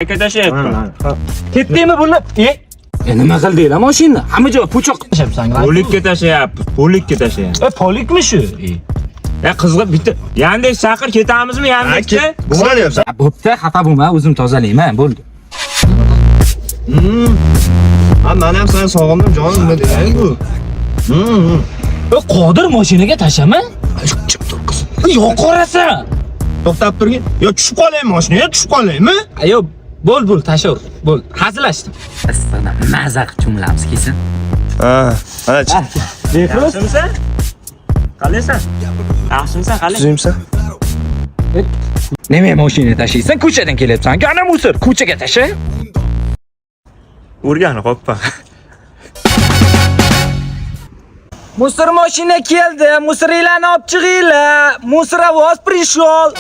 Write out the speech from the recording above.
Aka tashyapman. Ketdingmi buni? Nima qildinglar mashinani? Hamma joy po'choq Tashyapsan. Polikka tashyapti. Polikka tashyapti. Polikmi shu? Ya qizg'ib bitta. Yandex chaqir ketamizmi Yandexga? Nima deyapsan? bo'pti, xafa bo'lma, o'zim tozalayman, bo'ldi. Ha, men ham seni sog'indim, jonim, nima deyang bu? Qodir mashinaga tashlama. Yo'q qorasan. To'xtab turgin. Yo tushib qolaymi mashinaga, tushib qolaymi? Ayo, bo'l, tashaver. Bo'l, hazillashdim. Aslan, mazaq jumlamiz kelsin. Ha, ana Yaxshimisan? Qalaysan? Yaxshimisan? Qalay? tuzimsan? Nima mashina tashiysan? Ko'chadan kelyapsan. Ana musor, ko'chaga tasha. O'rganib qopman. Musor mashina keldi. Musorlarni olib chiqinglar. Musoravoz prishol.